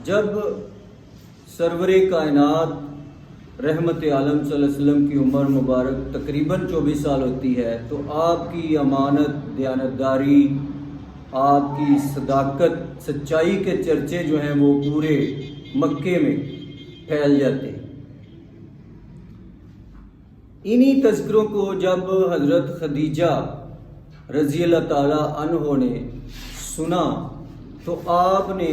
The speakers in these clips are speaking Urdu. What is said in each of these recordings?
جب سرور کائنات رحمت عالم صلی اللہ علیہ وسلم کی عمر مبارک تقریباً 24 سال ہوتی ہے تو آپ کی امانت، دیانتداری، آپ کی صداقت، سچائی کے چرچے جو ہیں وہ پورے مکے میں پھیل جاتے ہیں۔ انہی تذکروں کو جب حضرت خدیجہ رضی اللہ تعالی عنہ نے سنا تو آپ نے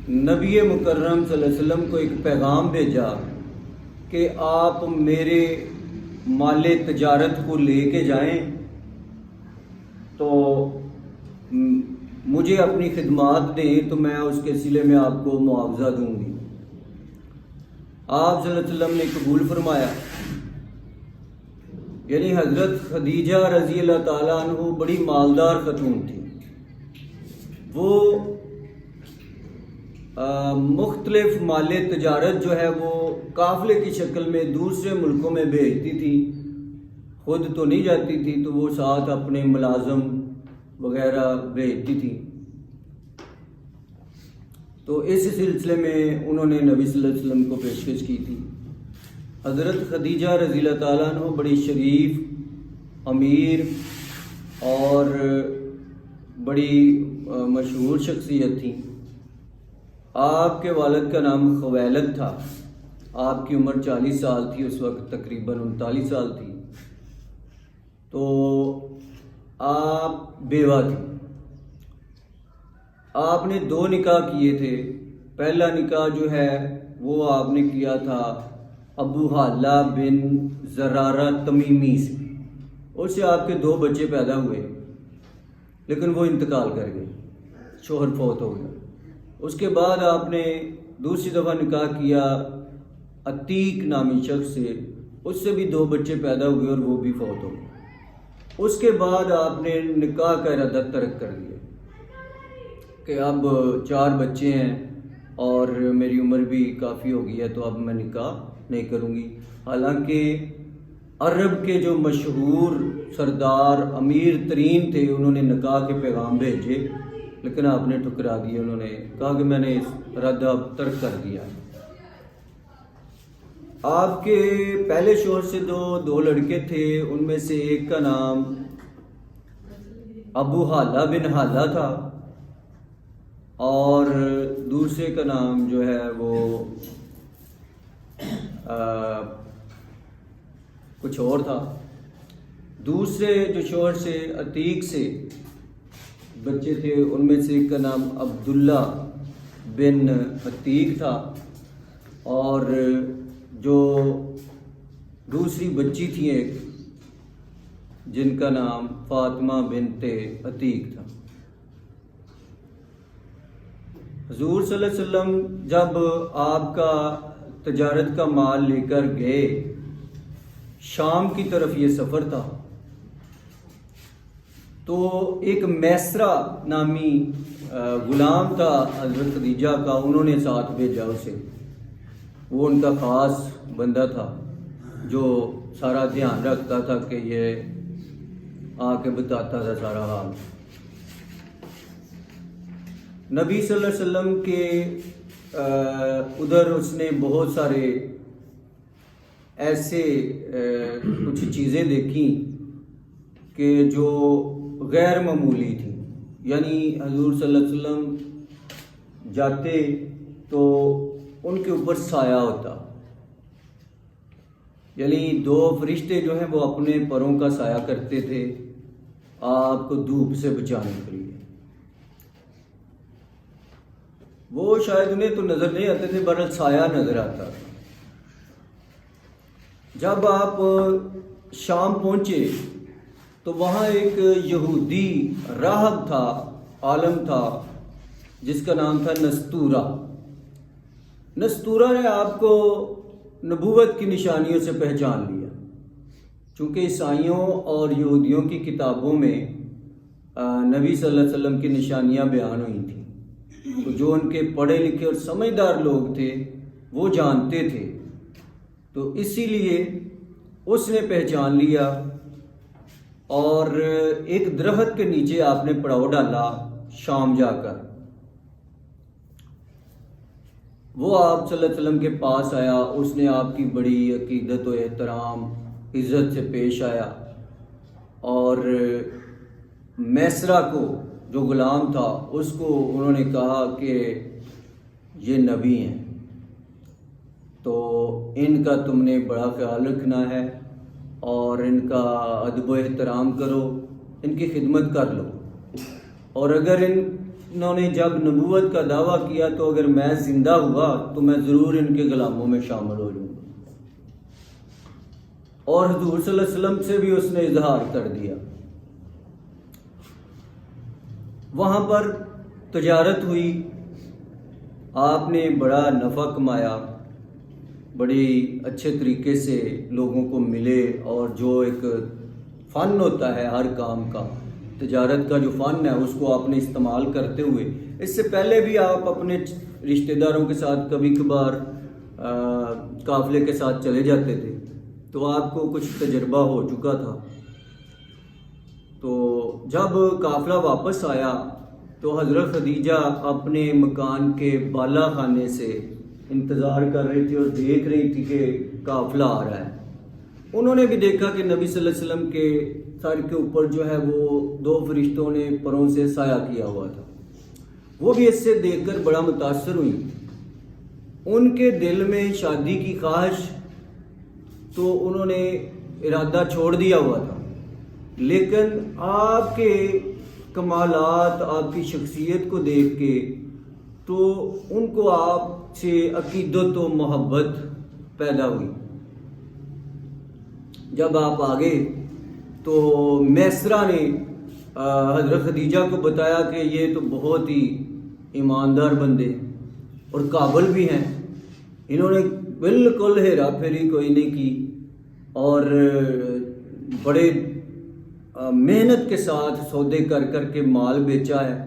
نبی مکرم صلی اللہ علیہ وسلم کو ایک پیغام بھیجا کہ آپ میرے مال تجارت کو لے کے جائیں تو مجھے اپنی خدمات دیں تو میں اس کے صلے میں آپ کو معاوضہ دوں گی۔ آپ صلی اللہ علیہ وسلم نے قبول فرمایا۔ یعنی حضرت خدیجہ رضی اللہ تعالیٰ عنہ بڑی مالدار خاتون تھی۔ وہ مختلف مال تجارت جو ہے وہ قافلے کی شکل میں دوسرے ملکوں میں بھیجتی تھی، خود تو نہیں جاتی تھی، تو وہ ساتھ اپنے ملازم وغیرہ بھیجتی تھی۔ تو اس سلسلے میں انہوں نے نبی صلی اللہ علیہ وسلم کو پیشکش کی تھی۔ حضرت خدیجہ رضی اللہ تعالیٰ عنہ بڑی شریف، امیر اور بڑی مشہور شخصیت تھیں۔ آپ کے والد کا نام خویلد تھا۔ آپ کی عمر 40 سال تھی، اس وقت تقریباً 39 سال تھی۔ تو آپ بیوہ تھی۔ آپ نے 2 نکاح کیے تھے۔ پہلا نکاح جو ہے وہ آپ نے کیا تھا ابو حالہ بن زرارہ تمیمی سے۔ اس سے آپ کے 2 بچے پیدا ہوئے، لیکن وہ انتقال کر گئے، شوہر فوت ہو گیا۔ اس کے بعد آپ نے دوسری دفعہ نکاح کیا عتیق نامی شخص سے، اس سے بھی 2 بچے پیدا ہوئے اور وہ بھی فوت ہو گئے۔ اس کے بعد آپ نے نکاح کا ارادہ ترک کر دیا کہ اب 4 بچے ہیں اور میری عمر بھی کافی ہو گئی ہے، تو اب میں نکاح نہیں کروں گی۔ حالانکہ عرب کے جو مشہور سردار امیر ترین تھے، انہوں نے نکاح کے پیغام بھیجے، لیکن آپ نے ٹھکرا دیے۔ انہوں نے کہا کہ میں نے اس ارادہ ترک کر دیا۔ آپ کے پہلے شوہر سے 2 لڑکے تھے، ان میں سے ایک کا نام ابو حالہ بن حالہ تھا اور دوسرے کا نام جو ہے وہ کچھ اور تھا۔ دوسرے جو شوہر سے عتیق سے بچے تھے، ان میں سے ایک کا نام عبداللہ بن عتیق تھا اور جو دوسری بچی تھی ایک، جن کا نام فاطمہ بنت عتیق تھا۔ حضور صلی اللہ علیہ وسلم جب آپ کا تجارت کا مال لے کر گئے، شام کی طرف یہ سفر تھا، تو ایک میسرہ نامی غلام تھا حضرت خدیجہ کا، انہوں نے ساتھ بھیجا اسے۔ وہ ان کا خاص بندہ تھا جو سارا دھیان رکھتا تھا کہ یہ آ کے بتاتا تھا سارا حال۔ نبی صلی اللہ علیہ وسلم کے ادھر اس نے بہت سارے ایسے کچھ چیزیں دیکھیں کہ جو غیر معمولی تھیں۔ یعنی حضور صلی اللہ علیہ وسلم جاتے تو ان کے اوپر سایہ ہوتا، یعنی 2 فرشتے جو ہیں وہ اپنے پروں کا سایہ کرتے تھے آپ کو دھوپ سے بچانے کے لیے۔ وہ شاید انہیں تو نظر نہیں آتے تھے، بہرحال سایہ نظر آتا تھا۔ جب آپ شام پہنچے تو وہاں ایک یہودی راہب تھا، عالم تھا، جس کا نام تھا نستورہ۔ نستورہ نے آپ کو نبوت کی نشانیوں سے پہچان لیا، چونکہ عیسائیوں اور یہودیوں کی کتابوں میں نبی صلی اللہ علیہ وسلم کی نشانیاں بیان ہوئی تھیں، تو جو ان کے پڑھے لکھے اور سمجھدار لوگ تھے وہ جانتے تھے، تو اسی لیے اس نے پہچان لیا اور ایک درخت کے نیچے آپ نے پڑاؤ ڈالا شام جا کر۔ وہ آپ صلی اللہ علیہ وسلم کے پاس آیا، اس نے آپ کی بڑی عقیدت و احترام عزت سے پیش آیا، اور میسرہ کو جو غلام تھا اس کو انہوں نے کہا کہ یہ نبی ہیں، تو ان کا تم نے بڑا خیال رکھنا ہے اور ان کا ادب و احترام کرو، ان کی خدمت کر لو، اور اگر انہوں نے جب نبوت کا دعویٰ کیا تو اگر میں زندہ ہوا تو میں ضرور ان کے غلاموں میں شامل ہو جاؤں گا۔ اور حضور صلی اللہ علیہ وسلم سے بھی اس نے اظہار کر دیا۔ وہاں پر تجارت ہوئی، آپ نے بڑا نفع کمایا، بڑی اچھے طریقے سے لوگوں کو ملے، اور جو ایک فن ہوتا ہے ہر کام کا، تجارت کا جو فن ہے اس کو آپ نے استعمال کرتے ہوئے، اس سے پہلے بھی آپ اپنے رشتہ داروں کے ساتھ کبھی کبھار قافلے کے ساتھ چلے جاتے تھے، تو آپ کو کچھ تجربہ ہو چکا تھا۔ تو جب قافلہ واپس آیا تو حضرت خدیجہ اپنے مکان کے بالا خانے سے انتظار کر رہی تھی اور دیکھ رہی تھی کہ قافلہ آ رہا ہے۔ انہوں نے بھی دیکھا کہ نبی صلی اللہ علیہ وسلم کے سر کے اوپر جو ہے وہ 2 فرشتوں نے پروں سے سایہ کیا ہوا تھا۔ وہ بھی اس سے دیکھ کر بڑا متاثر ہوئی۔ ان کے دل میں شادی کی خواہش تو انہوں نے ارادہ چھوڑ دیا ہوا تھا، لیکن آپ کے کمالات، آپ کی شخصیت کو دیکھ کے تو ان کو آپ سے عقیدت و محبت پیدا ہوئی۔ جب آپ آگے تو میسرہ نے حضرت خدیجہ کو بتایا کہ یہ تو بہت ہی ایماندار بندے اور قابل بھی ہیں، انہوں نے بالکل ہیرا پھیری کوئی نہیں کی اور بڑے محنت کے ساتھ سودے کر کر کے مال بیچا ہے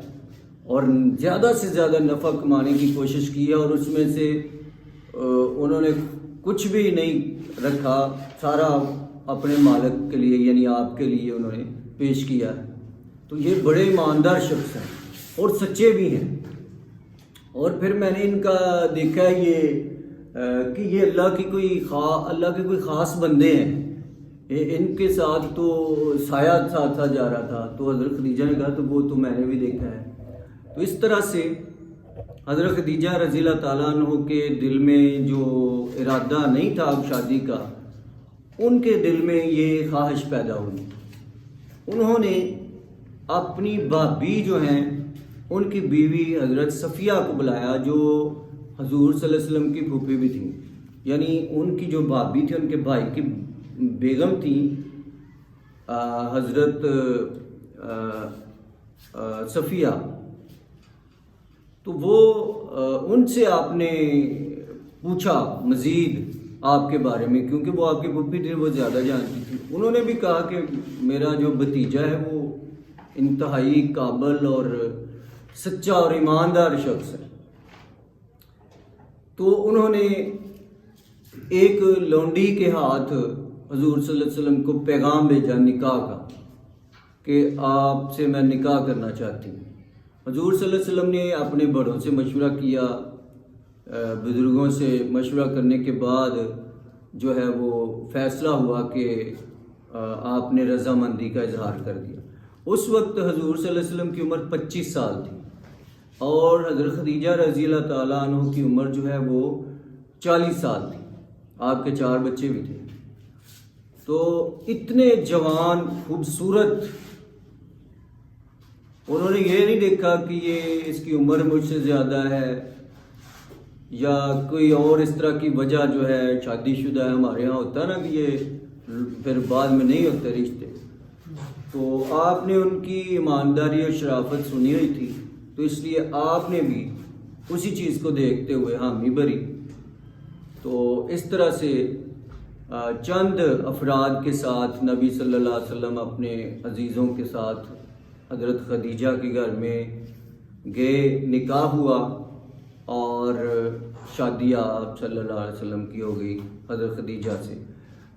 اور زیادہ سے زیادہ نفع کمانے کی کوشش کی ہے، اور اس میں سے انہوں نے کچھ بھی نہیں رکھا، سارا اپنے مالک کے لیے یعنی آپ کے لیے انہوں نے پیش کیا ہے۔ تو یہ بڑے ایماندار شخص ہیں اور سچے بھی ہیں۔ اور پھر میں نے ان کا دیکھا کہ یہ اللہ کے کوئی خاص بندے ہیں، ان کے ساتھ تو سایہ ساتھ جا رہا تھا۔ تو حضرت خدیجہ نے کہا تو وہ تو میں نے بھی دیکھا ہے۔ تو اس طرح سے حضرت خدیجہ رضی اللہ تعالیٰ عنہ کے دل میں جو ارادہ نہیں تھا اب شادی کا، ان کے دل میں یہ خواہش پیدا ہوئی۔ انہوں نے اپنی بھابی جو ہیں ان کی بیوی حضرت صفیہ کو بلایا، جو حضور صلی اللہ علیہ وسلم کی پھوپھی بھی تھیں، یعنی ان کی جو بھابی تھی ان کے بھائی کی بیگم تھی حضرت صفیہ۔ تو وہ ان سے آپ نے پوچھا مزید آپ کے بارے میں، کیونکہ وہ آپ کی پھوپھی تھی، وہ زیادہ جانتی تھی۔ انہوں نے بھی کہا کہ میرا جو بھتیجا ہے وہ انتہائی قابل اور سچا اور ایماندار شخص ہے۔ تو انہوں نے ایک لونڈی کے ہاتھ حضور صلی اللہ علیہ وسلم کو پیغام بھیجا نکاح کا، کہ آپ سے میں نکاح کرنا چاہتی ہوں۔ حضور صلی اللہ علیہ وسلم نے اپنے بڑوں سے مشورہ کیا، بزرگوں سے مشورہ کرنے کے بعد جو ہے وہ فیصلہ ہوا کہ آپ نے رضامندی کا اظہار کر دیا۔ اس وقت حضور صلی اللہ علیہ وسلم کی عمر 25 سال تھی اور حضرت خدیجہ رضی اللہ تعالیٰ عنہ کی عمر جو ہے وہ 40 سال تھی، آپ کے 4 بچے بھی تھے۔ تو اتنے جوان خوبصورت، انہوں نے یہ نہیں دیکھا کہ یہ اس کی عمر مجھ سے زیادہ ہے یا کوئی اور اس طرح کی وجہ جو ہے، شادی شدہ ہے، ہمارے ہاں ہوتا ہے نا کہ یہ پھر بعد میں نہیں ہوتے رشتے۔ تو آپ نے ان کی ایمانداری اور شرافت سنی ہوئی تھی، تو اس لیے آپ نے بھی اسی چیز کو دیکھتے ہوئے حامی بھری۔ تو اس طرح سے چند افراد کے ساتھ نبی صلی اللہ علیہ وسلم اپنے عزیزوں کے ساتھ حضرت خدیجہ کے گھر میں گئے، نکاح ہوا اور شادی آپ صلی اللہ علیہ وسلم کی ہو گئی حضرت خدیجہ سے۔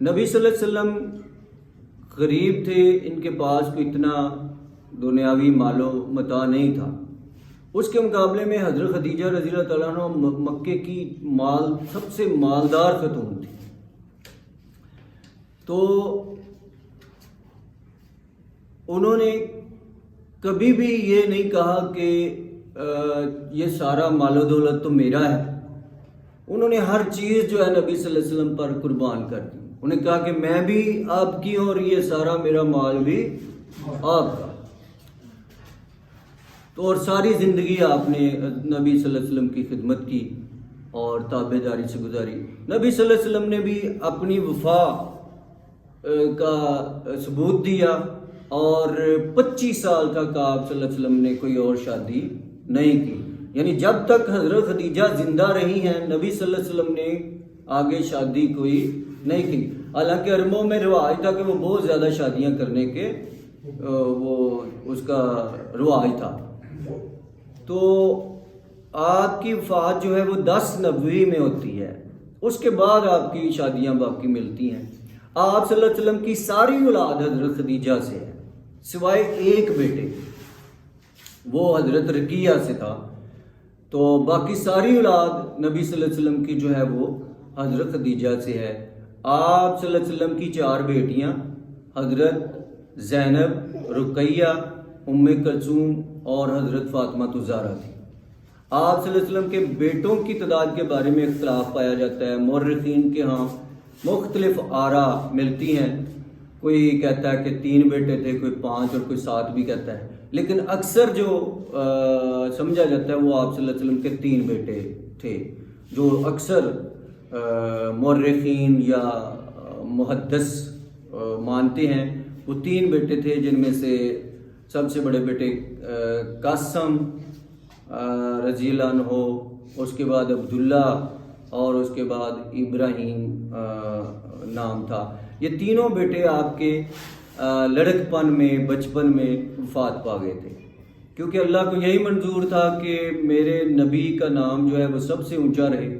نبی صلی اللہ علیہ وسلم غریب تھے، ان کے پاس کوئی اتنا دنیاوی مال و متاع نہیں تھا، اس کے مقابلے میں حضرت خدیجہ رضی اللہ تعالیٰ عنہ مکے کی سب سے مالدار خاتون تھی. تو انہوں نے کبھی بھی یہ نہیں کہا کہ یہ سارا مال و دولت تو میرا ہے. انہوں نے ہر چیز جو ہے نبی صلی اللہ علیہ وسلم پر قربان کر دی. انہوں نے کہا کہ میں بھی آپ کی ہوں اور یہ سارا میرا مال بھی آپ کا. تو اور ساری زندگی آپ نے نبی صلی اللہ علیہ وسلم کی خدمت کی اور تابع داری سے گزاری. نبی صلی اللہ علیہ وسلم نے بھی اپنی وفا کا ثبوت دیا اور 25 سال تک آپ صلی اللہ علیہ وسلم نے کوئی اور شادی نہیں کی. یعنی جب تک حضرت خدیجہ زندہ رہی ہیں نبی صلی اللہ علیہ وسلم نے آگے شادی کوئی نہیں کی. حالانکہ عربوں میں رواج تھا کہ وہ بہت زیادہ شادیاں کرنے کے وہ اس کا رواج تھا. تو آپ کی وفات جو ہے وہ 10 نبوی میں ہوتی ہے. اس کے بعد آپ کی شادیاں باقی ملتی ہیں. آپ صلی اللہ علیہ وسلم کی ساری اولاد حضرت خدیجہ سے ہے سوائے ایک بیٹے، وہ حضرت رقیہ سے تھا. تو باقی ساری اولاد نبی صلی اللہ علیہ وسلم کی جو ہے وہ حضرت خدیجہ سے ہے. آپ صلی اللہ علیہ وسلم کی 4 بیٹیاں حضرت زینب، رقیہ، ام کلثوم اور حضرت فاطمہ الزہرا تھی. آپ صلی اللہ علیہ وسلم کے بیٹوں کی تعداد کے بارے میں اختلاف پایا جاتا ہے. مورخین کے ہاں مختلف آراء ملتی ہیں. کوئی کہتا ہے کہ 3 بیٹے تھے، کوئی 5 اور کوئی 7 بھی کہتا ہے. لیکن اکثر جو سمجھا جاتا ہے وہ آپ صلی اللہ علیہ وسلم کے 3 بیٹے تھے. جو اکثر مورخین یا محدث مانتے ہیں وہ 3 بیٹے تھے، جن میں سے سب سے بڑے بیٹے قاسم رضی اللہ عنہ، اس کے بعد عبداللہ اور اس کے بعد ابراہیم نام تھا. یہ تینوں بیٹے آپ کے لڑکپن میں بچپن میں وفات پا گئے تھے، کیونکہ اللہ کو یہی منظور تھا کہ میرے نبی کا نام جو ہے وہ سب سے اونچا رہے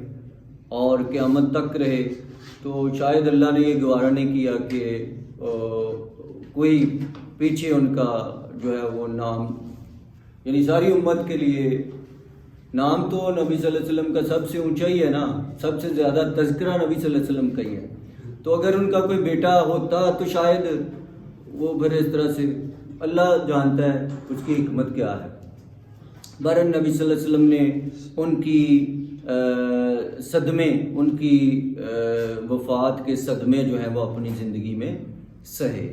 اور قیامت تک رہے. تو شاید اللہ نے یہ گوارا نہیں کیا کہ کوئی پیچھے ان کا جو ہے وہ نام، یعنی ساری امت کے لیے نام تو نبی صلی اللہ علیہ وسلم کا سب سے اونچا ہی ہے نا، سب سے زیادہ تذکرہ نبی صلی اللہ علیہ وسلم کا ہی ہے. تو اگر ان کا کوئی بیٹا ہوتا تو شاید وہ پھر اس طرح سے، اللہ جانتا ہے اس کی حکمت کیا ہے. بہرحال نبی صلی اللہ علیہ وسلم نے ان کی صدمے، ان کی وفات کے صدمے جو ہیں وہ اپنی زندگی میں سہے.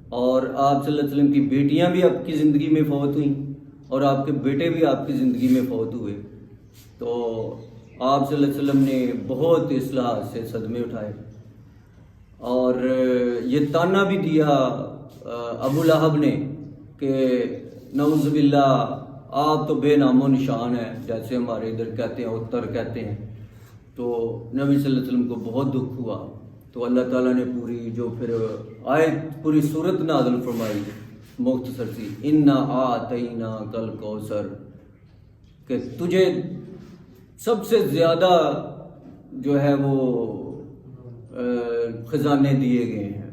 اور آپ صلی اللہ علیہ وسلم کی بیٹیاں بھی آپ کی زندگی میں فوت ہوئیں اور آپ کے بیٹے بھی آپ کی زندگی میں فوت ہوئے. تو آپ صلی اللہ علیہ وسلم نے بہت اصلاح سے صدمے اٹھائے اور یہ تانا بھی دیا ابو لہب نے کہ نعوذ باللہ آپ تو بے نام و نشان ہیں، جیسے ہمارے ادھر کہتے ہیں اتر کہتے ہیں. تو نبی صلی اللہ علیہ وسلم کو بہت دکھ ہوا. تو اللہ تعالیٰ نے پوری جو پھر آیت پوری صورت نازل فرمائی مختصر سی، انا آتینا کل کوثر، کہ تجھے سب سے زیادہ جو ہے وہ خزانے دیے گئے ہیں.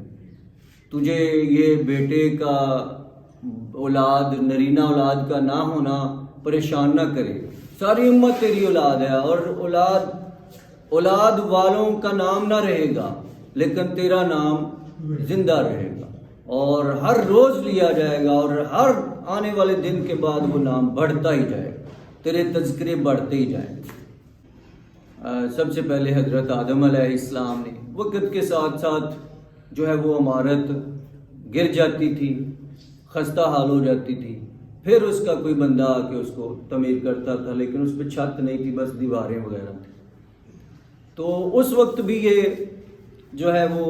تجھے یہ بیٹے کا اولاد، نرینہ اولاد کا نہ ہونا پریشان نہ کرے. ساری امت تیری اولاد ہے اور اولاد والوں کا نام نہ رہے گا لیکن تیرا نام زندہ رہے گا اور ہر روز لیا جائے گا اور ہر آنے والے دن کے بعد وہ نام بڑھتا ہی جائے گا، تیرے تذکرے بڑھتے ہی جائیں گے. سب سے پہلے حضرت آدم علیہ السلام نے وقت کے ساتھ ساتھ جو ہے وہ عمارت گر جاتی تھی، خستہ حال ہو جاتی تھی، پھر اس کا کوئی بندہ آ کے اس کو تعمیر کرتا تھا، لیکن اس پہ چھت نہیں تھی، بس دیواریں وغیرہ تھیں. تو اس وقت بھی یہ جو ہے وہ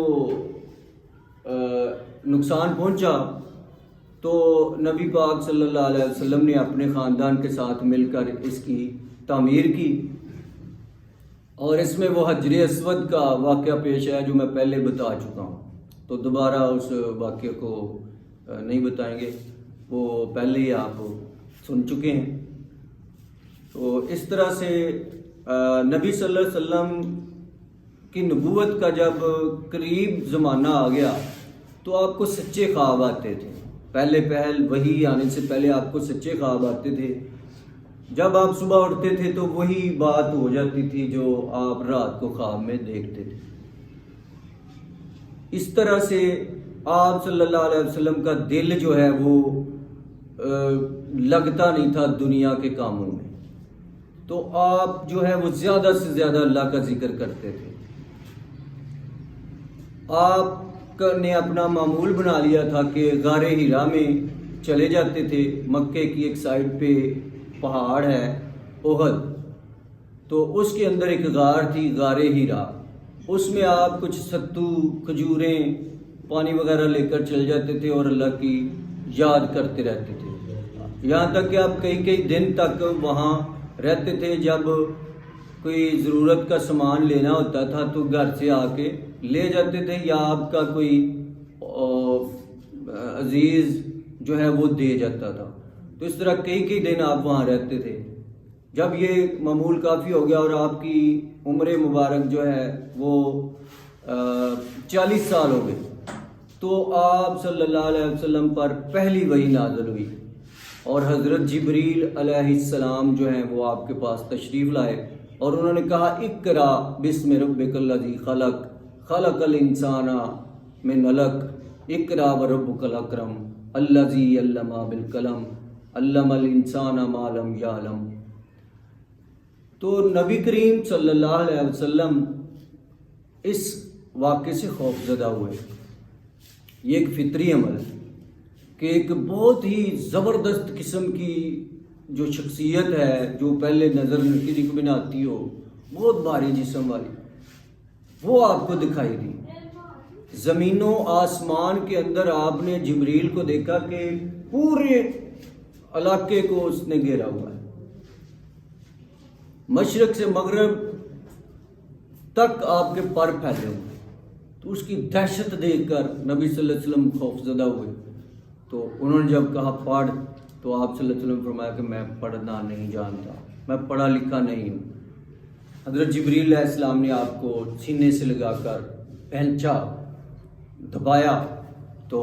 نقصان پہنچا. تو نبی پاک صلی اللہ علیہ وسلم نے اپنے خاندان کے ساتھ مل کر اس کی تعمیر کی اور اس میں وہ حجر اسود کا واقعہ پیش ہے جو میں پہلے بتا چکا ہوں. تو دوبارہ اس واقعے کو نہیں بتائیں گے، وہ پہلے ہی آپ سن چکے ہیں. تو اس طرح سے نبی صلی اللہ علیہ وسلم کی نبوت کا جب قریب زمانہ آ گیا تو آپ کو سچے خواب آتے تھے. پہلے وحی آنے سے پہلے آپ کو سچے خواب آتے تھے جب آپ صبح اٹھتے تھے تو وہی بات ہو جاتی تھی جو آپ رات کو خواب میں دیکھتے تھے۔ اس طرح سے آپ صلی اللہ علیہ وسلم کا دل جو ہے وہ لگتا نہیں تھا دنیا کے کاموں میں، تو آپ جو ہے وہ زیادہ سے زیادہ اللہ کا ذکر کرتے تھے۔ آپ نے اپنا معمول بنا لیا تھا کہ غار ہیرا میں چلے جاتے تھے۔ مکے کی ایک سائڈ پہ پہاڑ ہے احد، تو اس کے اندر ایک غار تھی، غار ہیرا۔ اس میں آپ کچھ ستو، کھجوریں، پانی وغیرہ لے کر چل جاتے تھے اور اللہ کی یاد کرتے رہتے تھے، یہاں تک کہ آپ کئی دن تک وہاں رہتے تھے۔ جب کوئی ضرورت کا سامان لینا ہوتا تھا تو گھر سے آ کے لے جاتے تھے، یا آپ کا کوئی عزیز جو ہے وہ دے جاتا تھا۔ تو اس طرح کئی دن آپ وہاں رہتے تھے۔ جب یہ معمول کافی ہو گیا اور آپ کی عمر مبارک جو ہے وہ 40 سال ہو گئے، تو آپ صلی اللہ علیہ وسلم پر پہلی وحی نازل ہوئی، اور حضرت جبریل علیہ السلام جو ہیں وہ آپ کے پاس تشریف لائے، اور انہوں نے کہا اقرا بسم ربک الذی خلق خلق الانسان من علق اقرا وربک الاکرم الذی علم بالقلم علم الانسان ما لم یعلم۔ تو نبی کریم صلی اللہ علیہ وسلم اس واقعے سے خوف زدہ ہوئے۔ یہ ایک فطری عمل ہے کہ ایک بہت ہی زبردست قسم کی جو شخصیت ہے، جو پہلے نظر کسی کو بھی نہ آتی ہو، بہت بھاری جسم والی، وہ آپ کو دکھائی دی۔ زمین و آسمان کے اندر آپ نے جبریل کو دیکھا کہ پورے علاقے کو اس نے گھیرا ہوا ہے، مشرق سے مغرب تک آپ کے پر پھیلے ہوئے۔ تو اس کی دہشت دیکھ کر نبی صلی اللہ علیہ وسلم خوف زدہ ہوئے۔ تو انہوں نے جب کہا پڑھ، تو آپ صلی اللہ علیہ وسلم نے فرمایا کہ میں پڑھنا نہیں جانتا، میں پڑھا لکھا نہیں ہوں۔ حضرت جبریل علیہ السلام نے آپ کو سینے سے لگا کر پہنچا، دبایا، تو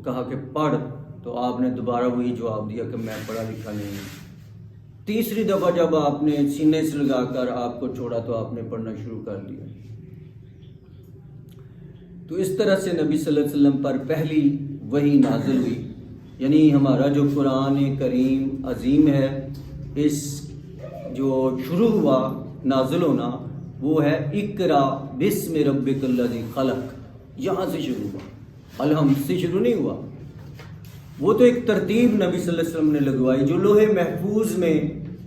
کہا کہ پڑھ، تو آپ نے دوبارہ وہی جواب دیا کہ میں پڑھا لکھا نہیں ہوں۔ تیسری دفعہ جب آپ نے سینے سے لگا کر آپ کو چھوڑا تو آپ نے پڑھنا شروع کر دیا۔ تو اس طرح سے نبی صلی اللہ علیہ وسلم پر پہلی وحی نازل ہوئی، یعنی ہمارا جو قرآن کریم عظیم ہے، اس جو شروع ہوا نازل ہونا وہ ہے اقرا بسم ربک الذی خلق، یہاں سے شروع ہوا، الحمد سے شروع نہیں ہوا۔ وہ تو ایک ترتیب نبی صلی اللہ علیہ وسلم نے لگوائی جو لوح محفوظ میں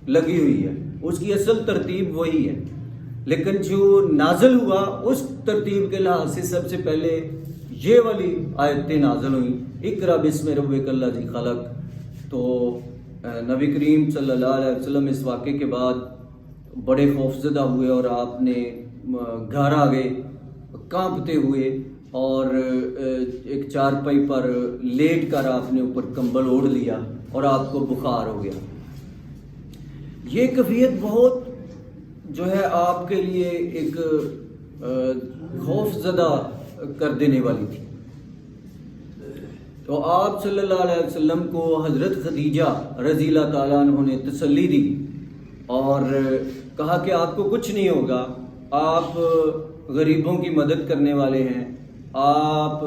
لگی ہوئی ہے، اس کی اصل ترتیب وہی ہے، لیکن جو نازل ہوا اس ترتیب کے لحاظ سے سب سے پہلے یہ والی آیتیں نازل ہوئیں، اقرا بسم ربک الذی خلق۔ تو نبی کریم صلی اللہ علیہ وسلم اس واقعے کے بعد بڑے خوفزدہ ہوئے، اور آپ نے گھر آ گئے کانپتے ہوئے، اور ایک چارپائی پر لیٹ کر آپ نے اوپر کمبل اوڑھ لیا اور آپ کو بخار ہو گیا۔ یہ کیفیت بہت جو ہے آپ کے لیے ایک خوف زدہ کر دینے والی تھی۔ تو آپ صلی اللہ علیہ وسلم کو حضرت خدیجہ رضی اللہ تعالیٰ عنہ نے تسلی دی اور کہا کہ آپ کو کچھ نہیں ہوگا، آپ غریبوں کی مدد کرنے والے ہیں، آپ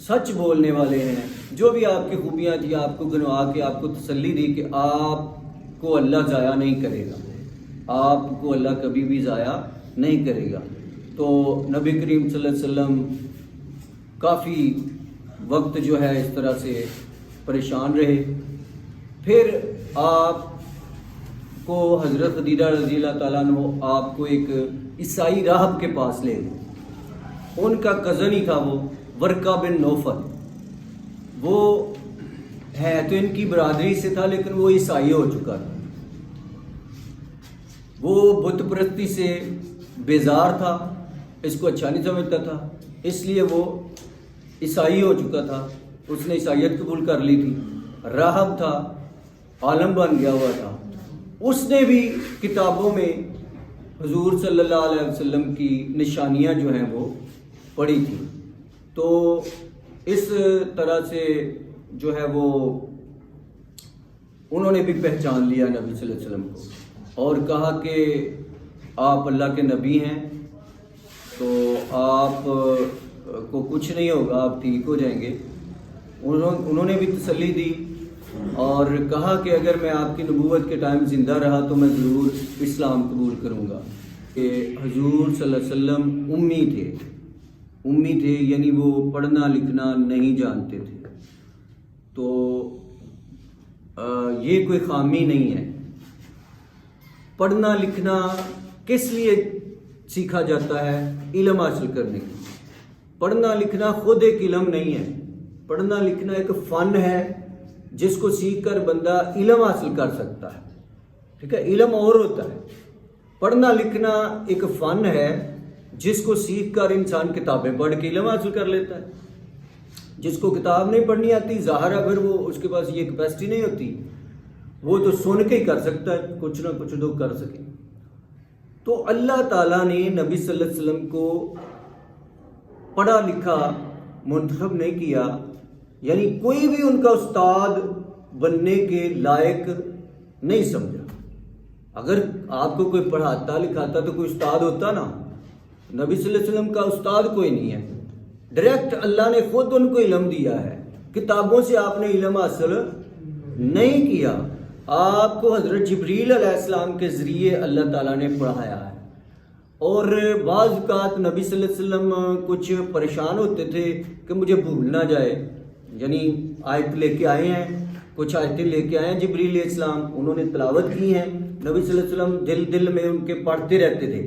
سچ بولنے والے ہیں، جو بھی آپ کی خوبیاں تھیں آپ کو گنوا کے آپ کو تسلی دی کہ آپ کو اللہ ضائع نہیں کرے گا، آپ کو اللہ کبھی بھی ضائع نہیں کرے گا۔ تو نبی کریم صلی اللہ علیہ وسلم کافی وقت جو ہے اس طرح سے پریشان رہے۔ پھر آپ کو حضرت خدیجہ رضی اللہ تعالیٰ عنہ آپ کو ایک عیسائی راہب کے پاس لے گئے، ان کا کزن ہی تھا وہ، ورقہ بن نوفل، وہ ہے تو ان کی برادری سے تھا لیکن وہ عیسائی ہو چکا تھا، وہ بت پرستی سے بیزار تھا، اس کو اچھا نہیں سمجھتا تھا، اس لیے وہ عیسائی ہو چکا تھا، اس نے عیسائیت قبول کر لی تھی، راہب تھا، عالم بن گیا ہوا تھا۔ اس نے بھی کتابوں میں حضور صلی اللہ علیہ وسلم کی نشانیاں جو ہیں وہ پڑھی تھی، تو اس طرح سے جو ہے وہ انہوں نے بھی پہچان لیا نبی صلی اللہ علیہ وسلم کو اور کہا کہ آپ اللہ کے نبی ہیں، تو آپ کو کچھ نہیں ہوگا، آپ ٹھیک ہو جائیں گے۔ انہوں نے بھی تسلی دی اور کہا کہ اگر میں آپ کی نبوت کے ٹائم زندہ رہا تو میں ضرور اسلام قبول کروں گا۔ کہ حضور صلی اللہ علیہ وسلم امی تھے، یعنی وہ پڑھنا لکھنا نہیں جانتے تھے۔ تو یہ کوئی خامی نہیں ہے۔ پڑھنا لکھنا کس لیے سیکھا جاتا ہے؟ علم حاصل کرنے کے لیے۔ پڑھنا لکھنا خود ایک علم نہیں ہے، پڑھنا لکھنا ایک فن ہے جس کو سیکھ کر بندہ علم حاصل کر سکتا ہے، ٹھیک ہے۔ علم اور ہوتا ہے، پڑھنا لکھنا ایک فن ہے جس کو سیکھ کر انسان کتابیں پڑھ کے علم حاصل کر لیتا ہے۔ جس کو کتاب نہیں پڑھنی آتی، ظاہر ہے پھر وہ اس کے پاس یہ کیپیسٹی نہیں ہوتی، وہ تو سن کے ہی کر سکتا ہے، کچھ نہ کچھ تو کر سکے۔ تو اللہ تعالیٰ نے نبی صلی اللہ علیہ وسلم کو پڑھا لکھا منتخب نہیں کیا، یعنی کوئی بھی ان کا استاد بننے کے لائق نہیں سمجھا۔ اگر آپ کو کوئی پڑھاتا لکھاتا تو کوئی استاد ہوتا نا، نبی صلی اللہ علیہ وسلم کا استاد کوئی نہیں ہے، ڈائریکٹ اللہ نے خود ان کو علم دیا ہے۔ کتابوں سے آپ نے علم حاصل نہیں کیا، آپ کو حضرت جبریل علیہ السلام کے ذریعے اللہ تعالیٰ نے پڑھایا ہے۔ اور بعض اوقات نبی صلی اللہ علیہ وسلم کچھ پریشان ہوتے تھے کہ مجھے بھول نہ جائے، یعنی آیت لے کے آئے ہیں، کچھ آیتیں لے کے آئے ہیں جبریل علیہ السلام، انہوں نے تلاوت کی ہیں، نبی صلی اللہ علیہ وسلم دل میں ان کے پڑھتے رہتے تھے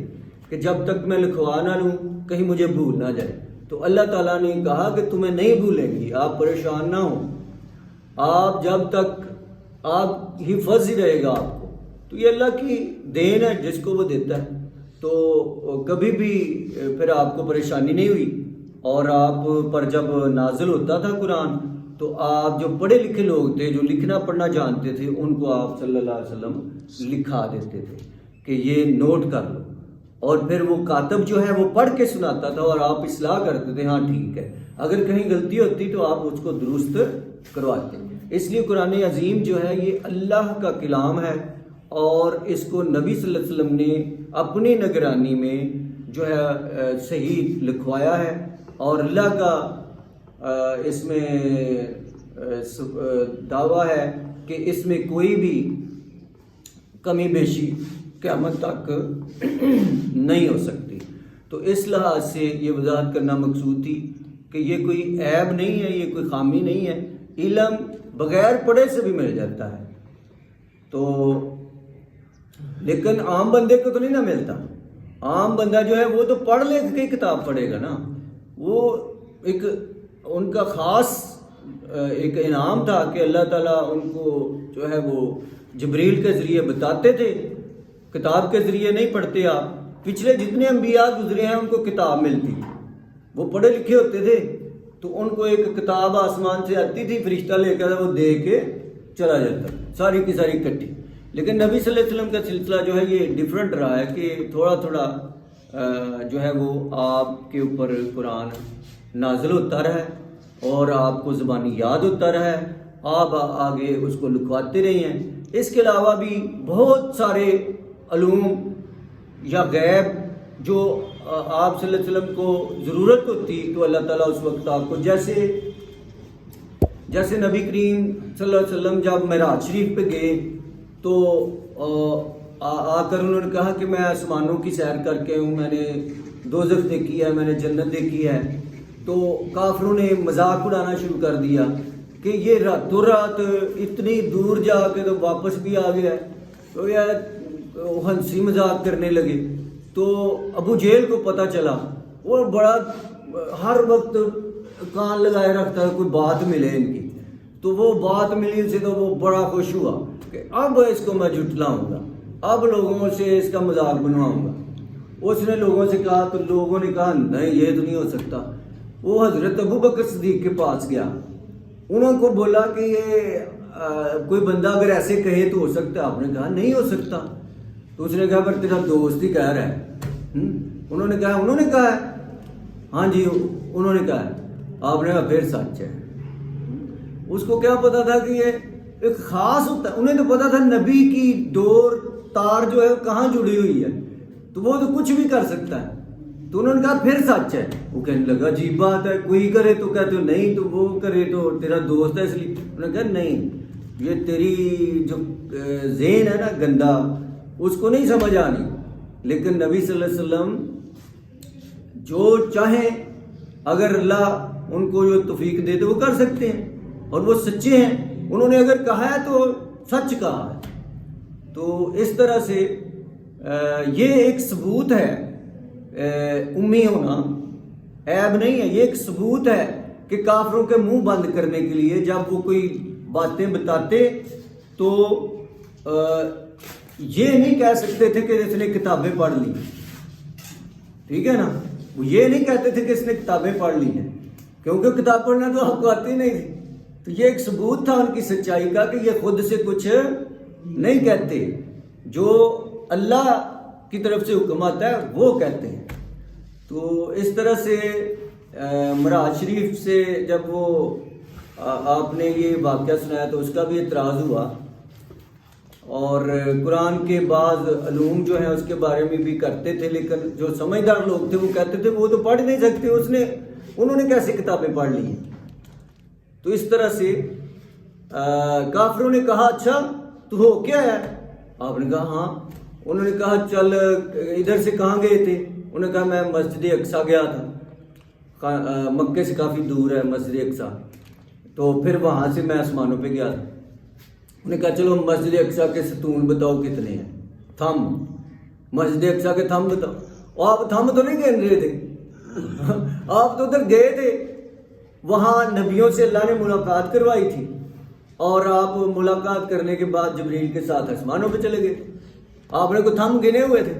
کہ جب تک میں لکھوا نہ لوں کہیں مجھے بھول نہ جائے۔ تو اللہ تعالیٰ نے کہا کہ تمہیں نہیں بھولیں گی، آپ پریشان نہ ہوں، آپ جب تک آپ حفظ ہی رہے گا آپ کو۔ تو یہ اللہ کی دین ہے، جس کو وہ دیتا ہے۔ تو کبھی بھی پھر آپ کو پریشانی نہیں ہوئی، اور آپ پر جب نازل ہوتا تھا قرآن تو آپ جو پڑھے لکھے لوگ تھے، جو لکھنا پڑھنا جانتے تھے، ان کو آپ صلی اللہ علیہ وسلم لکھا دیتے تھے کہ یہ نوٹ کر لو، اور پھر وہ کاتب جو ہے وہ پڑھ کے سناتا تھا اور آپ اصلاح کرتے تھے، ہاں ٹھیک ہے، اگر کہیں غلطی ہوتی تو آپ اس کو درست کرواتے۔ اس لیے قرآن عظیم جو ہے یہ اللہ کا کلام ہے، اور اس کو نبی صلی اللہ علیہ وسلم نے اپنی نگرانی میں جو ہے صحیح لکھوایا ہے، اور اللہ کا اس میں دعویٰ ہے کہ اس میں کوئی بھی کمی بیشی قیامت تک نہیں ہو سکتی۔ تو اس لحاظ سے یہ وضاحت کرنا مقصود تھی کہ یہ کوئی عیب نہیں ہے، یہ کوئی خامی نہیں ہے، علم بغیر پڑھے سے بھی مل جاتا ہے۔ تو لیکن عام بندے کو تو نہیں نہ ملتا، عام بندہ جو ہے وہ تو پڑھ لکھ کے کتاب پڑھے گا نا، وہ ایک ان کا خاص ایک انعام تھا کہ اللہ تعالیٰ ان کو جو ہے وہ جبریل کے ذریعے بتاتے تھے، کتاب کے ذریعے نہیں پڑھتے۔ آپ پچھلے جتنے انبیاء گزرے ہیں ان کو کتاب ملتی، وہ پڑھے لکھے ہوتے تھے، تو ان کو ایک کتاب آسمان سے آتی تھی، فرشتہ لے کر وہ دے کے چلا جاتا، ساری کی ساری اکٹھی۔ لیکن نبی صلی اللہ علیہ وسلم کا سلسلہ جو ہے یہ ڈیفرنٹ رہا ہے کہ تھوڑا تھوڑا جو ہے وہ آپ کے اوپر قرآن نازل ہوتا رہا ہے اور آپ کو زبانی یاد ہوتا رہا ہے، آپ آگے اس کو لکھواتے رہے ہیں۔ اس کے علاوہ بھی بہت سارے علوم یا غیب جو آپ صلی اللہ علیہ وسلم کو ضرورت ہوتی تو اللہ تعالیٰ اس وقت آپ کو جیسے نبی کریم صلی اللہ علیہ وسلم جب معراج شریف پہ گئے تو آ کر انہوں نے کہا کہ میں آسمانوں کی سیر کر کے ہوں، میں نے دوزخ دیکھی ہے، میں نے جنت دیکھی ہے۔ تو کافروں نے مذاق اڑانا شروع کر دیا کہ یہ راتوں رات اتنی دور جا کے تو واپس بھی آ گیا ہے، تو یار ہنسی مذاق کرنے لگے۔ تو ابو جہل کو پتہ چلا، وہ بڑا ہر وقت کان لگائے رکھتا ہے کوئی بات ملے ان کی، تو وہ بات ملی اسے تو وہ بڑا خوش ہوا کہ اب اس کو میں جھٹلاؤں گا، اب لوگوں سے اس کا مذاق بنواؤں گا۔ اس نے لوگوں سے کہا تو لوگوں نے کہا نہیں یہ تو نہیں ہو سکتا۔ وہ حضرت ابو بکر صدیق کے پاس گیا، انہوں کو بولا کہ یہ کوئی بندہ اگر ایسے کہے تو ہو سکتا ہے؟ آپ نے کہا نہیں ہو سکتا۔ تو اس نے کہا پر تیرا دوست ہی کہہ رہا ہے۔ انہوں نے کہا ہے ہاں جی انہوں نے کہا ہے۔ آپ نے کہا پھر سچ ہے۔ اس کو کیا پتا تھا کہ یہ ایک خاص ہوتا ہے. انہیں تو پتا تھا نبی کی ڈور تار جو ہے کہاں جڑی ہوئی ہے, تو وہ تو کچھ بھی کر سکتا ہے. تو انہوں نے کہا پھر سچ ہے. وہ کہنے لگا عجیب بات ہے, کوئی کرے تو کہتے ہو نہیں, تو وہ کرے تو تیرا دوست ہے اس لیے. انہوں نے کہا نہیں, یہ تیری جو ذہن ہے نا گندا, اس کو نہیں سمجھ آنی. لیکن نبی صلی اللہ علیہ وسلم جو چاہیں, اگر اللہ ان کو جو توفیق دے تو وہ کر سکتے ہیں, اور وہ سچے ہیں. انہوں نے اگر کہا ہے تو سچ کہا ہے. تو اس طرح سے یہ ایک ثبوت ہے, امی ہونا عیب نہیں ہے, یہ ایک ثبوت ہے کہ کافروں کے منہ بند کرنے کے لیے جب وہ کوئی باتیں بتاتے تو یہ نہیں کہہ سکتے تھے کہ اس نے کتابیں پڑھ لی. ٹھیک ہے نا, وہ یہ نہیں کہتے تھے کہ اس نے کتابیں پڑھ لی ہیں, کیونکہ کتاب پڑھنا تو آپ کو آتی نہیں تھی. تو یہ ایک ثبوت تھا ان کی سچائی کا کہ یہ خود سے کچھ نہیں کہتے, جو اللہ کی طرف سے حکم آتا ہے وہ کہتے ہیں. تو اس طرح سے معراج شریف سے جب وہ آپ نے یہ واقعہ سنایا تو اس کا بھی اعتراض ہوا, اور قرآن کے بعض علوم جو ہیں اس کے بارے میں بھی کرتے تھے, لیکن جو سمجھدار لوگ تھے وہ کہتے تھے وہ تو پڑھ نہیں سکتے, انہوں نے کیسے کتابیں پڑھ لی ہیں. تو اس طرح سے کافروں نے کہا اچھا تو ہو کیا ہے؟ آپ نے کہا ہاں. انہوں نے کہا چل ادھر سے کہاں گئے تھے؟ انہوں نے کہا میں مسجد اقصیٰ گیا تھا, مکے سے کافی دور ہے مسجد اقصیٰ, تو پھر وہاں سے میں آسمانوں پہ گیا تھا. انہوں نے کہا چلو مسجد اقصیٰ کے ستون بتاؤ کتنے ہیں, تھم, مسجد اقصیٰ کے تھم بتاؤ. اور آپ تھم تو نہیں گن رہے تھے, آپ تو ادھر گئے تھے, وہاں نبیوں سے اللہ نے ملاقات کروائی تھی, اور آپ ملاقات کرنے کے بعد جبریل کے ساتھ آسمانوں پہ چلے گئے. آپ نے کوئی تھم گنے ہوئے تھے,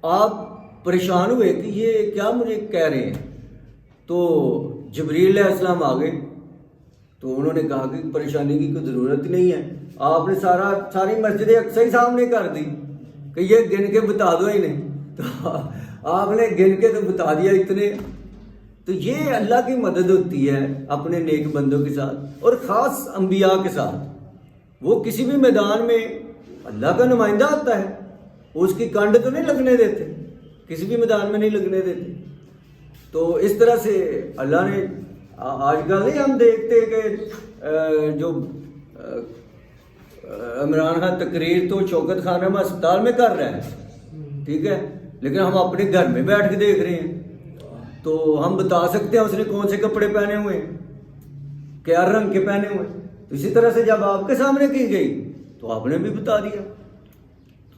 آپ پریشان ہوئے کہ یہ کیا مجھے کہہ رہے ہیں. تو جبریل علیہ السلام آ گئے, تو انہوں نے کہا کہ پریشانی کی کوئی ضرورت نہیں ہے, آپ نے ساری مسجد اقصیٰ ہی سامنے کر دی کہ یہ گن کے بتا دو انہیں. تو آپ نے گن کے تو بتا دیا اتنے. تو یہ اللہ کی مدد ہوتی ہے اپنے نیک بندوں کے ساتھ, اور خاص انبیاء کے ساتھ. وہ کسی بھی میدان میں اللہ کا نمائندہ آتا ہے, اس کی کنڈ تو نہیں لگنے دیتے, کسی بھی میدان میں نہیں لگنے دیتے. تو اس طرح سے اللہ نے, آج کل نہیں ہم دیکھتے کہ جو عمران خان تقریر تو شوکت خانہ ہسپتال میں کر رہا ہے, ٹھیک ہے, لیکن ہم اپنے گھر میں بیٹھ کے دیکھ رہے ہیں, تو ہم بتا سکتے ہیں اس نے کون سے کپڑے پہنے ہوئے ہیں, کیا رنگ کے پہنے ہوئے. تو اسی طرح سے جب آپ کے سامنے کی گئی تو آپ نے بھی بتا دیا.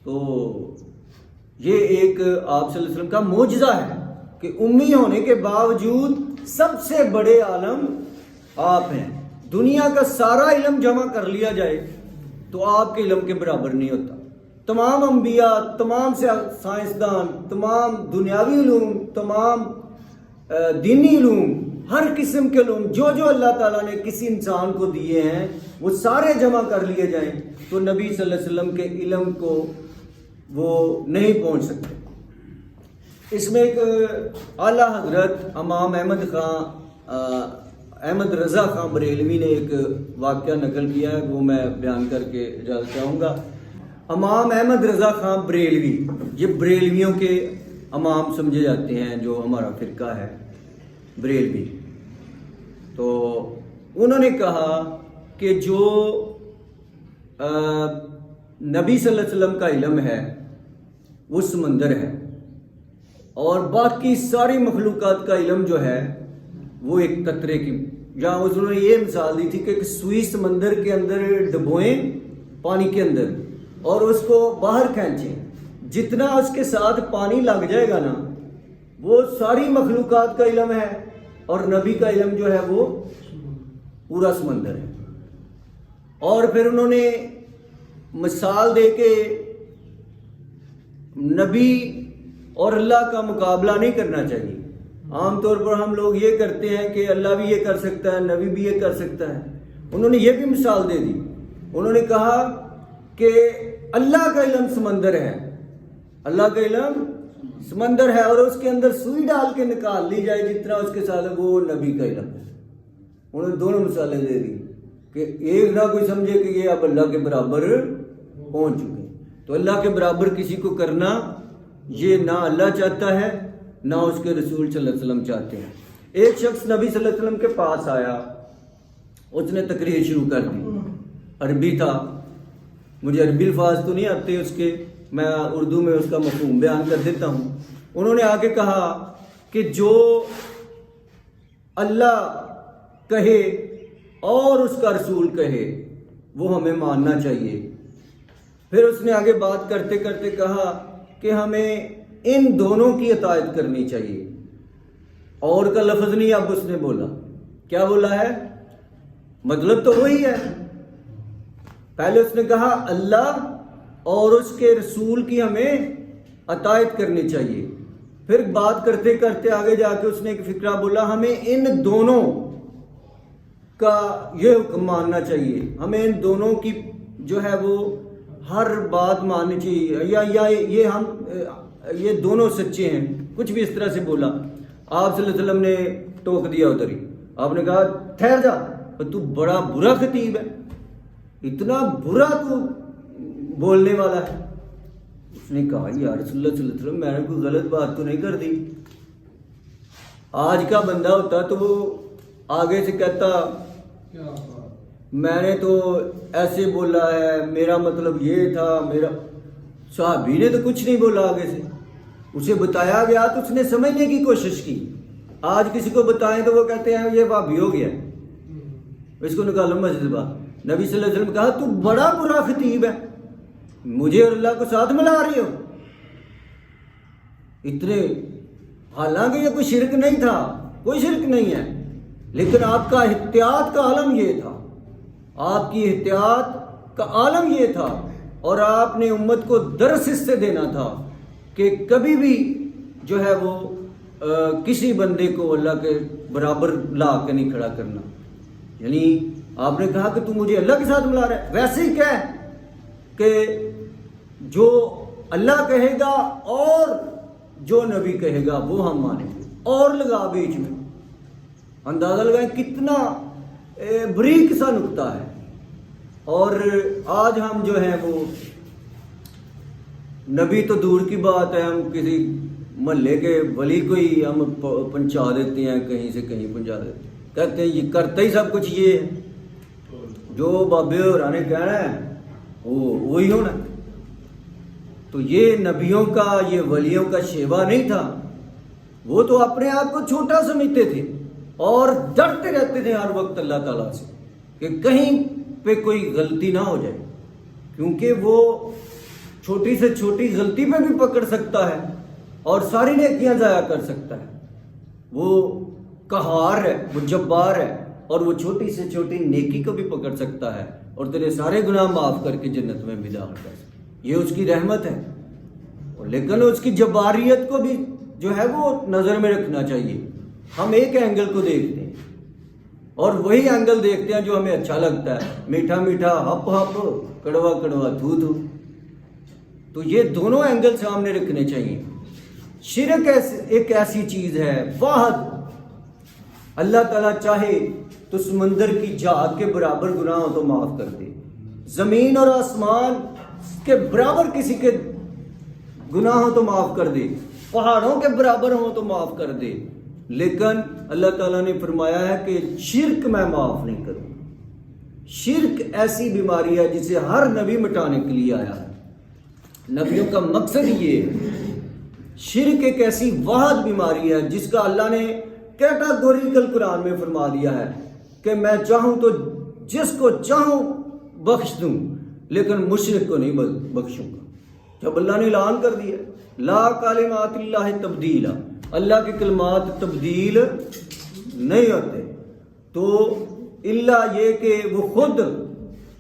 تو یہ ایک آپ صلی اللہ علیہ وسلم کا معجزہ ہے کہ امی ہونے کے باوجود سب سے بڑے عالم آپ ہیں. دنیا کا سارا علم جمع کر لیا جائے تو آپ کے علم کے برابر نہیں ہوتا. تمام انبیاء, تمام سائنسدان, تمام دنیاوی علوم, تمام دینی علوم, ہر قسم کے علوم جو اللہ تعالیٰ نے کسی انسان کو دیے ہیں وہ سارے جمع کر لیے جائیں تو نبی صلی اللہ علیہ وسلم کے علم کو وہ نہیں پہنچ سکتے. اس میں ایک اعلیٰ حضرت امام احمد رضا خان بریلوی نے ایک واقعہ نقل کیا ہے, وہ میں بیان کر کے اجازت چاہوں گا. امام احمد رضا خان بریلوی, یہ بریلویوں کے امام سمجھے جاتے ہیں, جو ہمارا فرقہ ہے بریلوی. تو انہوں نے کہا کہ جو نبی صلی اللہ علیہ وسلم کا علم ہے وہ سمندر ہے, اور باقی ساری مخلوقات کا علم جو ہے وہ ایک قطرے کی, جہاں انہوں نے یہ مثال دی تھی کہ ایک سوئی سمندر کے اندر ڈبوئیں پانی کے اندر اور اس کو باہر کھینچیں, جتنا اس کے ساتھ پانی لگ جائے گا نا وہ ساری مخلوقات کا علم ہے, اور نبی کا علم جو ہے وہ پورا سمندر ہے. اور پھر انہوں نے مثال دے کے نبی اور اللہ کا مقابلہ نہیں کرنا چاہیے. عام طور پر ہم لوگ یہ کرتے ہیں کہ اللہ بھی یہ کر سکتا ہے, نبی بھی یہ کر سکتا ہے. انہوں نے یہ بھی مثال دے دی, انہوں نے کہا کہ اللہ کا علم سمندر ہے, اللہ کا علم سمندر ہے, اور اس کے اندر سوئی ڈال کے نکال لی جائے جتنا اس کے ساتھ وہ نبی کا علم ہے. انہوں نے دونوں مثالیں دے دی. کہ ایک نہ کوئی سمجھے کہ یہ اب اللہ کے برابر پہنچ چکے ہیں. تو اللہ کے برابر کسی کو کرنا یہ نہ اللہ چاہتا ہے نہ اس کے رسول صلی اللہ علیہ وسلم چاہتے ہیں. ایک شخص نبی صلی اللہ علیہ وسلم کے پاس آیا, اس نے تقریر شروع کر دی. عربی تھا, مجھے عربی الفاظ تو نہیں آتے اس کے, میں اردو میں اس کا مفہوم بیان کر دیتا ہوں. انہوں نے آگے کہا کہ جو اللہ کہے اور اس کا رسول کہے وہ ہمیں ماننا چاہیے. پھر اس نے آگے بات کرتے کرتے کہا کہ ہمیں ان دونوں کی اطاعت کرنی چاہیے. اور کا لفظ نہیں اب اس نے بولا. کیا بولا ہے؟ مطلب تو وہی ہے. پہلے اس نے کہا اللہ اور اس کے رسول کی ہمیں اطاعت کرنی چاہیے. پھر بات کرتے کرتے آگے جا کے اس نے ایک فکرہ بولا, ہمیں ان دونوں کا یہ حکم ماننا چاہیے, ہمیں ان دونوں کی جو ہے وہ ہر بات ماننی چاہیے, یا یہ دونوں سچے ہیں, کچھ بھی اس طرح سے بولا. آپ صلی اللہ علیہ وسلم نے ٹوک دیا ادھر ہی. آپ نے کہا ٹھہر جا, تو بڑا برا خطیب ہے, اتنا برا تو بولنے والا ہے. اس نے کہا یا رسول اللہ صلی اللہ علیہ وسلم میں نے کوئی غلط بات تو نہیں کر دی. آج کا بندہ ہوتا تو وہ آگے سے کہتا میں نے تو ایسے بولا ہے, میرا مطلب یہ تھا, میرا. صحابی نے تو کچھ نہیں بولا آگے سے, اسے بتایا گیا تو اس نے سمجھنے کی کوشش کی. آج کسی کو بتائیں تو وہ کہتے ہیں یہ وہابی ہو گیا, اس کو نکالو مسجد سے باہر. نبی صلی اللہ علیہ وسلم کہا تو بڑا برا خطیب ہے, مجھے اور اللہ کو ساتھ ملا رہی ہو. اتنے, حالانکہ یہ کوئی شرک نہیں تھا, کوئی شرک نہیں ہے, لیکن آپ کا احتیاط کا عالم یہ تھا, آپ کی احتیاط کا عالم یہ تھا, اور آپ نے امت کو درس اس سے دینا تھا کہ کبھی بھی جو ہے وہ کسی بندے کو اللہ کے برابر لا کے نہیں کھڑا کرنا. یعنی آپ نے کہا کہ تم مجھے اللہ کے ساتھ ملا رہا ہے, ویسے ہی کہہ کہ جو اللہ کہے گا اور جو نبی کہے گا وہ ہم مانیں گے, اور لگا بیچ میں. اندازہ لگائیں کتنا بریک سا نکتہ ہے. اور آج ہم جو ہیں وہ نبی تو دور کی بات ہے, ہم کسی محلے کے ولی کو ہی ہم پہنچا دیتے ہیں, کہیں سے کہیں پہنچا دیتے ہیں, کہتے ہیں یہ کرتا ہی سب کچھ یہ ہے, جو بابے ہورانے کہنا ہے وہی ہونا. تو یہ نبیوں کا, یہ ولیوں کا شیوا نہیں تھا. وہ تو اپنے آپ کو چھوٹا سمجھتے تھے اور ڈرتے رہتے تھے ہر وقت اللہ تعالیٰ سے کہ کہیں پہ کوئی غلطی نہ ہو جائے, کیونکہ وہ چھوٹی سے چھوٹی غلطی پہ بھی پکڑ سکتا ہے اور ساری نیکیاں ضائع کر سکتا ہے. وہ قہار ہے, وہ جبار ہے, اور وہ چھوٹی سے چھوٹی نیکی کو بھی پکڑ سکتا ہے اور تیرے سارے گناہ معاف کر کے جنت میں بھی داخل کر سکتا ہے. یہ اس کی رحمت ہے. لیکن اس کی جباریت کو بھی جو ہے وہ نظر میں رکھنا چاہیے. ہم ایک اینگل کو دیکھتے ہیں اور وہی اینگل دیکھتے ہیں جو ہمیں اچھا لگتا ہے, میٹھا میٹھا ہپ ہپ, کڑوا کڑوا دھو دھو. تو یہ دونوں اینگل سامنے رکھنے چاہیے. شرک ایک ایسی چیز ہے واحد, اللہ تعالیٰ چاہے تو سمندر کی جھاگ کے برابر گناہ ہو تو معاف کر دے, زمین اور آسمان کے برابر کسی کے گناہ ہو تو معاف کر دے, پہاڑوں کے برابر ہو تو معاف کر دے. لیکن اللہ تعالیٰ نے فرمایا ہے کہ شرک میں معاف نہیں کروں. شرک ایسی بیماری ہے جسے ہر نبی مٹانے کے لیے آیا ہے. نبیوں کا مقصد یہ ہے. شرک ایک ایسی واحد بیماری ہے جس کا اللہ نے کیٹاگوریکل قرآن میں فرما دیا ہے کہ میں چاہوں تو جس کو چاہوں بخش دوں, لیکن مشرک کو نہیں بخشوں گا. جب اللہ نے اعلان کر دیا لا کلمات اللہ تبدیلا, اللہ کے کلمات تبدیل نہیں ہوتے, تو اللہ یہ کہ وہ خود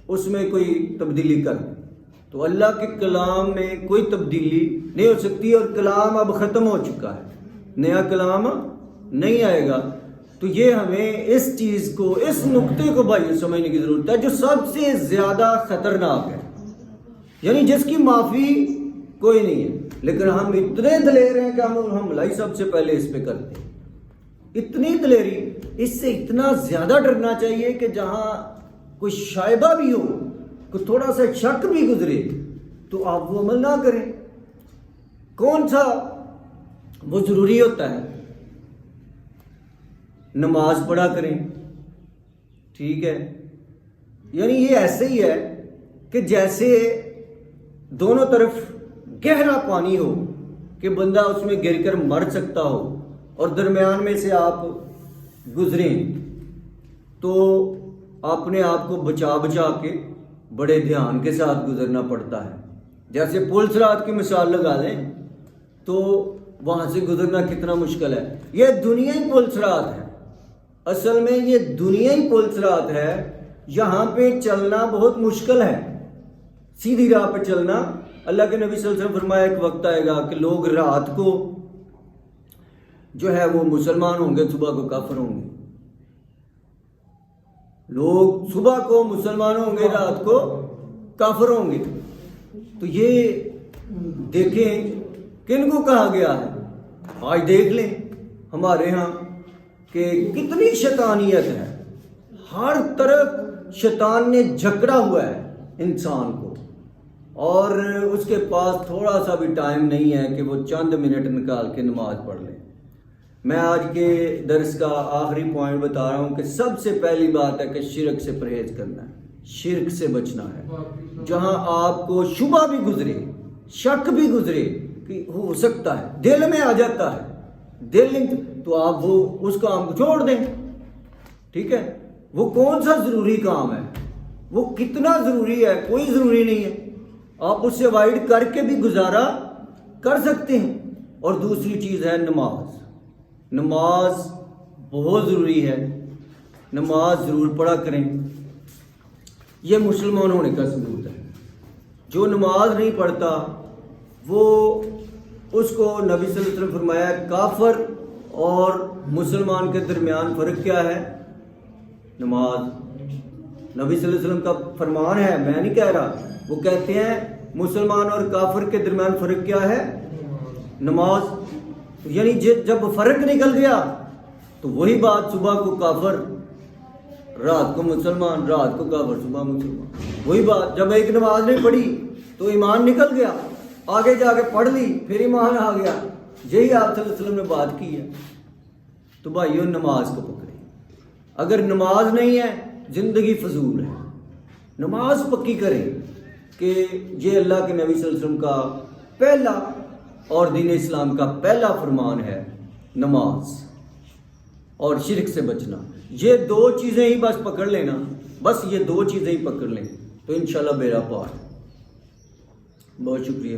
اس میں کوئی تبدیلی کر دے. تو اللہ کے کلام میں کوئی تبدیلی نہیں ہو سکتی, اور کلام اب ختم ہو چکا ہے, نیا کلام نہیں آئے گا. تو یہ ہمیں اس چیز کو, اس نقطے کو بھائی سمجھنے کی ضرورت ہے جو سب سے زیادہ خطرناک ہے, یعنی جس کی معافی کوئی نہیں ہے. لیکن ہم اتنے دلیر ہیں کہ ہم حملہ ہی سب سے پہلے اس پہ کرتے ہیں. اتنی دلیری, اس سے اتنا زیادہ ڈرنا چاہیے کہ جہاں کوئی شائبہ بھی ہو، کوئی تھوڑا سا شک بھی گزرے تو آپ وہ عمل نہ کریں۔ کون سا وہ ضروری ہوتا ہے؟ نماز پڑھا کریں، ٹھیک ہے؟ یعنی یہ ایسے ہی ہے کہ جیسے دونوں طرف گہرا پانی ہو کہ بندہ اس میں گر کر مر سکتا ہو، اور درمیان میں سے آپ گزریں تو اپنے آپ کو بچا بچا کے بڑے دھیان کے ساتھ گزرنا پڑتا ہے۔ جیسے پل صراط کی مثال لگا لیں تو وہاں سے گزرنا کتنا مشکل ہے۔ یہ دنیا ہی پل صراط ہے، اصل میں یہ دنیا ہی پل صراط ہے، یہاں پہ چلنا بہت مشکل ہے، سیدھی راہ پہ چلنا۔ اللہ کے نبی صلی اللہ علیہ وسلم فرمایا ایک وقت آئے گا کہ لوگ رات کو جو ہے وہ مسلمان ہوں گے، صبح کو کافر ہوں گے۔ لوگ صبح کو مسلمان ہوں گے، رات کو کافر ہوں گے۔ تو یہ دیکھیں کن کو کہا گیا ہے۔ آج دیکھ لیں ہمارے ہاں کہ کتنی شیطانیت ہے، ہر طرف شیطان نے جکڑا ہوا ہے انسان کو، اور اس کے پاس تھوڑا سا بھی ٹائم نہیں ہے کہ وہ چند منٹ نکال کے نماز پڑھ لے۔ میں آج کے درس کا آخری پوائنٹ بتا رہا ہوں کہ سب سے پہلی بات ہے کہ شرک سے پرہیز کرنا ہے، شرک سے بچنا ہے۔ جہاں آپ کو شبہ بھی گزرے، شک بھی گزرے کہ ہو سکتا ہے، دل میں آ جاتا ہے، دل تو آپ وہ اس کام کو چھوڑ دیں، ٹھیک ہے؟ وہ کون سا ضروری کام ہے، وہ کتنا ضروری ہے، کوئی ضروری نہیں ہے، آپ اس سے اوائڈ کر کے بھی گزارا کر سکتے ہیں۔ اور دوسری چیز ہے نماز۔ نماز بہت ضروری ہے، نماز ضرور پڑھا کریں، یہ مسلمان ہونے کا ثبوت ہے۔ جو نماز نہیں پڑھتا وہ اس کو نبی صلی اللہ علیہ وسلم فرمایا کافر اور مسلمان کے درمیان فرق کیا ہے؟ نماز۔ نبی صلی اللہ علیہ وسلم کا فرمان ہے، میں نہیں کہہ رہا، وہ کہتے ہیں مسلمان اور کافر کے درمیان فرق کیا ہے؟ نماز۔ یعنی جب فرق نکل گیا تو وہی بات، صبح کو کافر رات کو مسلمان، رات کو کافر صبح مسلمان، وہی بات۔ جب ایک نماز نہیں پڑھی تو ایمان نکل گیا، آگے جا کے پڑھ لی پھر ایمان آ گیا۔ یہی آپ صلی اللہ علیہ وسلم نے بات کی ہے۔ تو بھائیو نماز کو پکڑیں، اگر نماز نہیں ہے زندگی فضول ہے۔ نماز پکی کریں کہ یہ اللہ کے نبی صلی اللہ علیہ وسلم کا پہلا اور دین اسلام کا پہلا فرمان ہے، نماز اور شرک سے بچنا۔ یہ دو چیزیں ہی بس پکڑ لینا، بس یہ دو چیزیں ہی پکڑ لیں تو انشاءاللہ بیڑا پار۔ بہت شکریہ۔